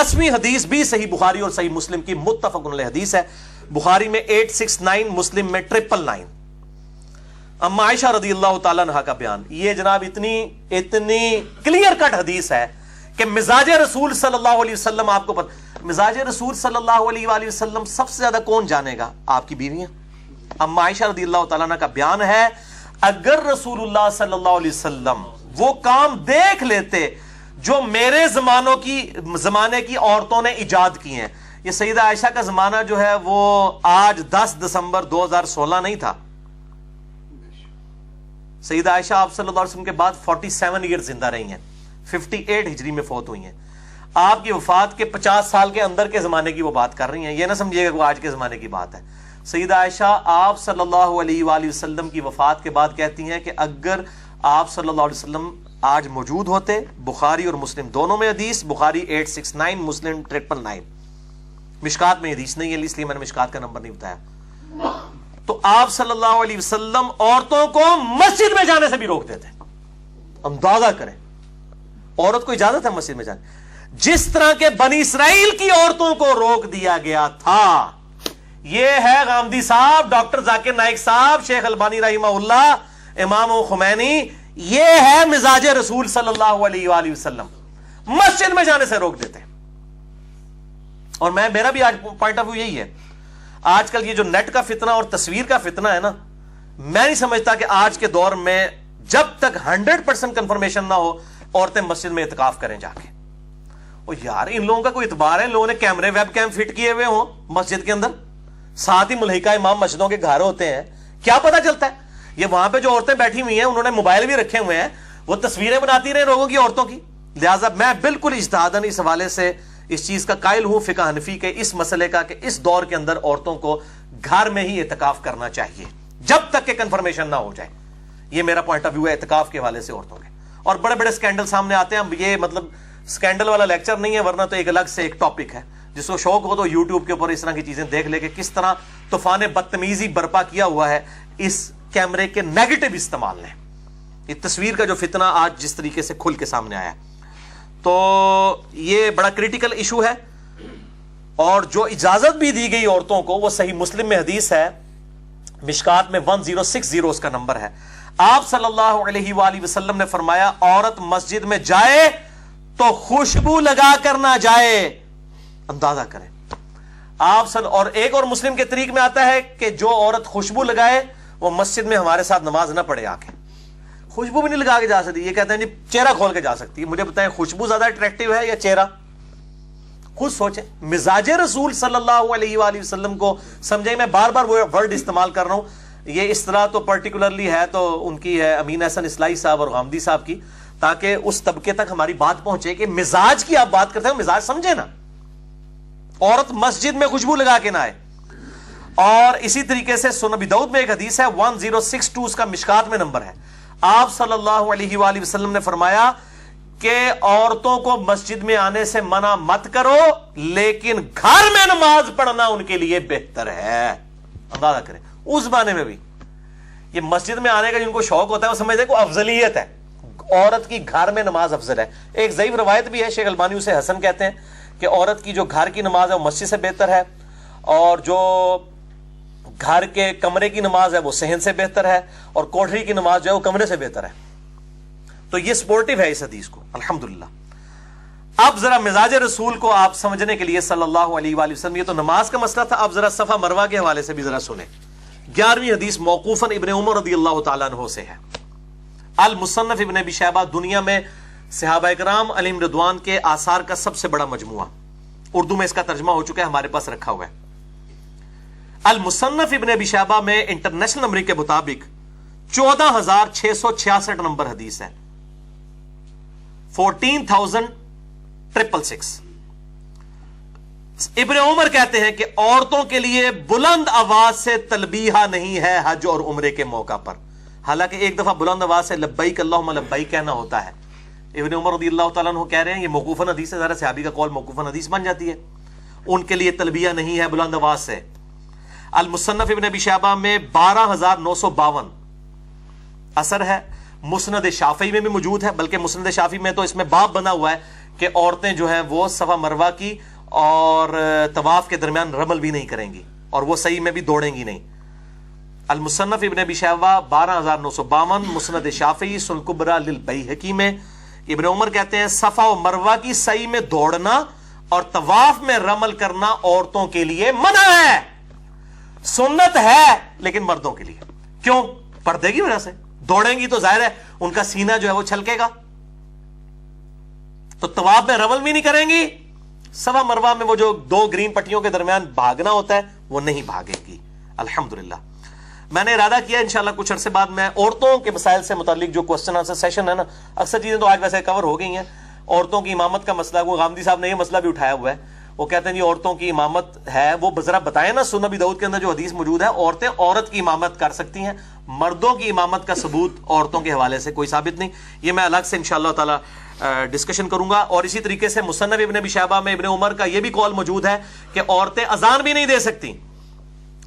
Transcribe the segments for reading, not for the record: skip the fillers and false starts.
10ਵੀं हदीस भी सही बुखारी और सही मुस्लिम की मुत्तफक़ुन अलैह हदीस है। बुखारी में 869, मुस्लिम में 999। अम्मा आयशा रज़ियल्लाहु ताला अन्हा का बयान, ये जनाब इतनी क्लियर कट हदीस है कि मिजाज रसूल सल्लल्लाहु अलैहि वसल्लम, आपको पता मिजाज रसूल सल्लल्लाहु अलैहि वसल्लम सबसे ज्यादा कौन जानेगा? आपकी बीवियां। अम्मा आयशा रज़ियल्लाहु ताला अन्हा का बयान है, अगर रसूलुल्लाह सल्लल्लाहु अलैहि वसल्लम वो काम देख लेते जो मेरे जमाने की औरतों ने इजाद की हैं। ये सईदा आयशा का जमाना जो है वो आज 10 दिसंबर 2016 नहीं था। सईदा आयशा आप सल्लल्लाहु अलैहि वसल्लम के बाद 47 ईयर जिंदा रही हैं, 58 हिजरी में फौत हुई हैं। आपकी वफात के 50 साल के अंदर के जमाने की वो बात कर रही हैं, ये ना समझिएगा वो आज के जमाने की बात है। सईदा आयशा आप सल्लल्लाहु अलैहि वसल्लम की वफात के बाद कहती हैं कि अगर आप सल्लल्लाहु अलैहि वसल्लम आज मौजूद होते, बुखारी और मुस्लिम दोनों में हदीस, बुखारी 869, मुस्लिम 999। मिशकात में हदीस नहीं है इसलिए मैंने मिशकात का नंबर नहीं बताया। तो आप सल्लल्लाहु अलैहि वसल्लम औरतों को मस्जिद में जाने से भी रोक देते। अंदाजा करें, औरत को इजाजत है मस्जिद में जाने। जिस तरह के बनी इसराइल की औरतों को रोक दिया गया था, यह है गामदी साहब, डॉक्टर जाकिर नाइक साहब, शेख अलबानी रहिमहुल्लाह, इमाम खुमैनी, यह है मिजाज रसूल सल्लल्लाहु अलैहि वसल्लम, मस्जिद में जाने से रोक देते। और मेरा भी आज पॉइंट ऑफ व्यू यही है। आजकल ये जो नेट का फितना और तस्वीर का फितना है ना, मैं नहीं समझता कि आज के दौर में जब तक 100% कंफर्मेशन ना हो औरतें मस्जिद में इत्काफ करें जाके। और यार इन लोगों का कोई इतबार है? इन लोगों ने कैमरे वेब कैम फिट किए हुए हो मस्जिद के अंदर, साथ ही मुल्हिका इमाम मस्जिदों के घर होते हैं, क्या पता चलता है? ये वहां पे जो औरतें बैठी हुई हैं उन्होंने मोबाइल भी रखे हुए हैं, वो तस्वीरें बनाती रहे लोगों की, औरतों की। लिहाजा मैं बिल्कुल इज्तिहादन इस हवाले से इस चीज का कायल हूं, फिक़ह हनफी के इस मसले का, कि इस दौर के अंदर औरतों को घर में ही इत्काफ करना चाहिए जब तक के कंफर्मेशन ना हो जाए। ये मेरा पॉइंट ऑफ व्यू है इत्काफ के हवाले से औरतों के। और बड़े बड़े स्कैंडल सामने आते हैं, ये मतलब स्कैंडल वाला लेक्चर नहीं है, वरना तो एक अलग से एक टॉपिक है। जिसको शौक हो तो यूट्यूब के ऊपर इस तरह की चीजें देख ले कि किस तरह तूफान बदतमीजी बर्पा किया हुआ है इस कैमरे के नेगेटिव इस्तेमाल ने। इस तस्वीर का जो फितना आज जिस तरीके से खुल के सामने आया, तो ये बड़ा क्रिटिकल इशू है। और जो इजाजत भी दी गई औरतों को, वो सही मुस्लिम में हदीस है, मिशकात में 1060 उसका नंबर है। आप सल्लल्लाहु अलैहि वसल्लम ने फरमाया, औरत मस्जिद में जाए तो खुशबू लगा कर ना जाए। अंदाजा करें आप और एक और मुस्लिम के तरीक में आता है कि जो औरत खुशबू लगाए वो मस्जिद में हमारे साथ नमाज ना पढ़े आके। खुशबू भी नहीं लगा के जा सकती, ये कहते हैं जी चेहरा खोल के जा सकती है। मुझे बताएं खुशबू ज्यादा अट्रैक्टिव है या चेहरा? खुद सोचें। मिजाज रसूल सल्लल्लाहु अलैहि वसल्लम को समझे। मैं बार बार वो वर्ड इस्तेमाल कर रहा हूं, ये इस तरह तो पर्टिकुलरली है तो उनकी है अमीन हसन इस्लाही साहब और गामदी साहब की, ताकि उस तबके तक हमारी बात पहुंचे कि मिजाज की आप बात करते हो, मिजाज समझे ना। औरत मस्जिद में खुशबू लगा के ना आए। और इसी तरीके से सुनन अबी दाऊद में एक हदीस है, 1062 उसका मिशकात में नंबर है। आप सल्लल्लाहु अलैहि वसल्लम ने फरमाया कि औरतों को मस्जिद में आने से मना मत करो, लेकिन घर में नमाज पढ़ना उनके लिए बेहतर है। अंदाजा करें उस जमाने में भी ये मस्जिद में आने का जिनको शौक होता है वो समझते हैं को अफजलियत है, औरत की घर में नमाज अफजल है। एक ज़ईफ रवायत भी है, शेख अलबानी उसे हसन कहते हैं, कि औरत की जो घर की नमाज है वो मस्जिद से बेहतर है, और जो घर के कमरे की नमाज है वो सहन से बेहतर है, और कोठरी की नमाज जो है वो कमरे से बेहतर है। तो ये सपोर्टिव है इस हदीस को, अल्हम्दुलिल्लाह। अब जरा मिजाज रसूल को आप समझने के लिए सल्लल्लाहु अलैहि वसल्लम, ये तो नमाज का मसला था, अब जरा सफा मरवा के हवाले से भी जरा सुने। 11वीं हदीस मौकूफन इब्ने उमर रज़ियल्लाहु ताला अन्हु से है। अल मुसन्नफ इब्ने अबी शैबा दुनिया में सहाबा किराम अलैहिम रिदवान के आसार का सबसे बड़ा मजमुआ, उर्दू में इसका तर्जुमा हो चुका है, हमारे पास रखा हुआ है। अल मुसन्नफ इब्ने अबी शैबा में इंटरनेशनल नंबर के मुताबिक 14,666 नंबर हदीस है, 14,666। इब्ने उमर कहते हैं कि औरतों के लिए बुलंद आवाज से तलबीहा नहीं है हज और उम्रे के मौका पर। हालांकि एक दफा बुलंद आवाज से लब्बैक अल्लाहुम्मा लब्बैक कहना होता है। इब्ने उमर रज़ियल्लाहु ताला अन्हु कह रहे हैं, ये मौकूफन हदीस है, ज़रा सहाबी का कौल मौकूफन हदीस बन जाती है, उनके लिए तलबिया नहीं है बुलंद आवाज से। अल मुसन्नफ इब्ने अबी शैबा में 12,952 असर है, मुस्नद शाफी में भी मौजूद है, बल्कि मुस्नद शाफी में तो इसमें बाब बना हुआ है کہ عورتیں جو ہیں وہ صفا مروہ کی اور طواف کے درمیان رمل بھی نہیں کریں گی اور وہ صحیح میں بھی دوڑیں گی نہیں. المصنف ابن ابی شیبہ 12952، مسند شافعی سنن کبری للبیہقی میں ابن عمر کہتے ہیں صفا و مروہ کی صحیح میں دوڑنا اور طواف میں رمل کرنا عورتوں کے لیے منع ہے. سنت ہے لیکن مردوں کے لیے. کیوں؟ پردے کی وجہ سے. دوڑیں گی تو ظاہر ہے ان کا سینہ جو ہے وہ چھلکے گا، تو طواف میں رمل بھی نہیں کریں گی. صفا مروہ میں وہ جو 2 گرین پٹیوں کے درمیان بھاگنا ہوتا ہے وہ نہیں بھاگے گی. الحمدللہ میں نے ارادہ کیا انشاءاللہ کچھ عرصے بعد میں عورتوں کے مسائل سے متعلق جو کوسچن آنسر سیشن ہے نا، اکثر چیزیں تو آج ویسے کور ہو گئی ہیں. عورتوں کی امامت کا مسئلہ، وہ غامدی صاحب نے یہ مسئلہ بھی اٹھایا ہوا ہے. وہ کہتے ہیں جی عورتوں کی امامت ہے، وہ ذرا بتائیں نا سنن ابی داؤد کے اندر جو حدیث موجود ہے عورتیں عورت کی امامت کر سکتی ہیں، مردوں کی امامت کا ثبوت عورتوں کے حوالے سے کوئی ثابت نہیں. یہ میں الگ سے انشاءاللہ تعالی ڈسکشن کروں گا. اور اسی طریقے سے مصنف ابن ابی شیبہ میں ابن عمر کا یہ بھی قول موجود ہے کہ عورتیں اذان بھی نہیں دے سکتی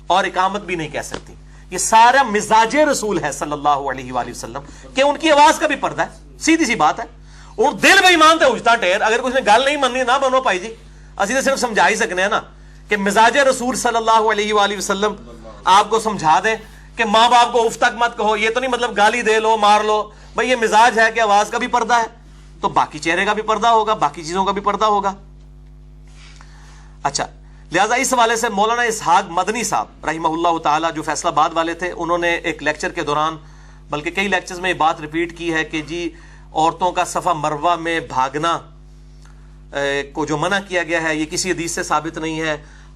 اور اقامت بھی نہیں کہہ سکتی. یہ سارا مزاج رسول ہے صلی اللہ علیہ وآلہ وسلم کہ ان کی آواز کا بھی پردہ ہے. سیدھی سی بات ہے. اور دل بے ایمان تے اجتا ٹیر، اگر کچھ نے گل نہیں مننی نہ بنو پائی جی، اسی تو صرف سمجھا ہی سکنے ہیں نا کہ مزاج رسول صلی اللہ علیہ وآلہ وسلم آپ کو سمجھا دیں کہ ماں باپ کو اف تک مت کہو. یہ تو نہیں مطلب گالی دے لو مار لو، بھئی یہ مزاج ہے کہ آواز کا بھی پردہ ہے تو باقی چہرے کا بھی پردہ ہوگا، باقی چیزوں کا بھی پردہ ہوگا. اچھا، لہٰذا اس حوالے سے مولانا اسحاق مدنی صاحب رحمہ اللہ تعالی جو فیصلہ آباد والے تھے، انہوں نے ایک لیکچر کے دوران بلکہ کئی لیکچرز میں یہ بات ریپیٹ کی ہے کہ جی عورتوں کا صفا مروہ میں بھاگنا کو جو منع کیا گیا ہے یہ کسی حدیث سے ثابت نہیں ہے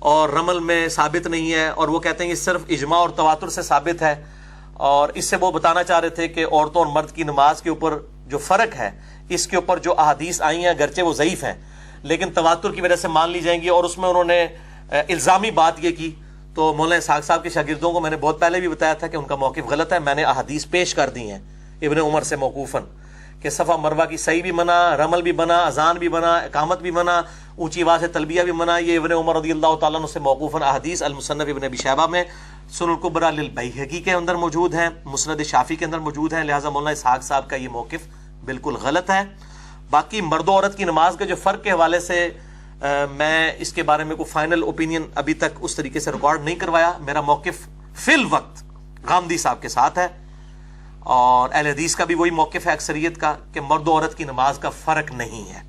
اور رمل میں ثابت نہیں ہے، اور وہ کہتے ہیں یہ صرف اجماع اور تواتر سے ثابت ہے. اور اس سے وہ بتانا چاہ رہے تھے کہ عورتوں اور مرد کی نماز کے اوپر جو فرق ہے اس کے اوپر جو احادیث آئی ہیں گرچہ وہ ضعیف ہیں لیکن تواتر کی وجہ سے مان لی جائیں گی. اور اس میں انہوں نے الزامی بات یہ کی، تو مولانا اسحاق صاحب کے شاگردوں کو میں نے بہت پہلے بھی بتایا تھا کہ ان کا موقف غلط ہے. میں نے احادیث پیش کر دی ہیں ابن عمر سے موقوفاً کہ صفا مروہ کی صحیح بھی منع، رمل بھی منع، اذان بھی منع، اقامت بھی منع، اونچی آواز سے تلبیہ بھی منع. یہ ابن عمر رضی اللہ تعالیٰ عنہ سے موقوفاً احادیث المصنف ابن ابی شیبہ میں، سنن کبری للبیہقی کے اندر موجود ہیں، مسند شافعی کے اندر موجود ہیں. لہٰذا مولانا اسحاق صاحب کا یہ موقف بالکل غلط ہے. باقی مرد و عورت کی نماز کے جو فرق کے حوالے سے میں اس کے بارے میں کوئی فائنل اوپینین ابھی تک اس طریقے سے ریکارڈ نہیں کروایا. میرا موقف فی الوقت غامدی صاحب کے ساتھ ہے اور اہل حدیث کا بھی وہی موقف ہے اکثریت کا کہ مرد و عورت کی نماز کا فرق نہیں ہے.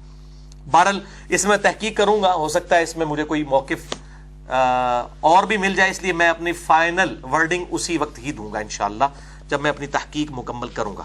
بہرحال اس میں تحقیق کروں گا، ہو سکتا ہے اس میں مجھے کوئی موقف اور بھی مل جائے، اس لیے میں اپنی فائنل ورڈنگ اسی وقت ہی دوں گا انشاءاللہ جب میں اپنی تحقیق مکمل کروں گا.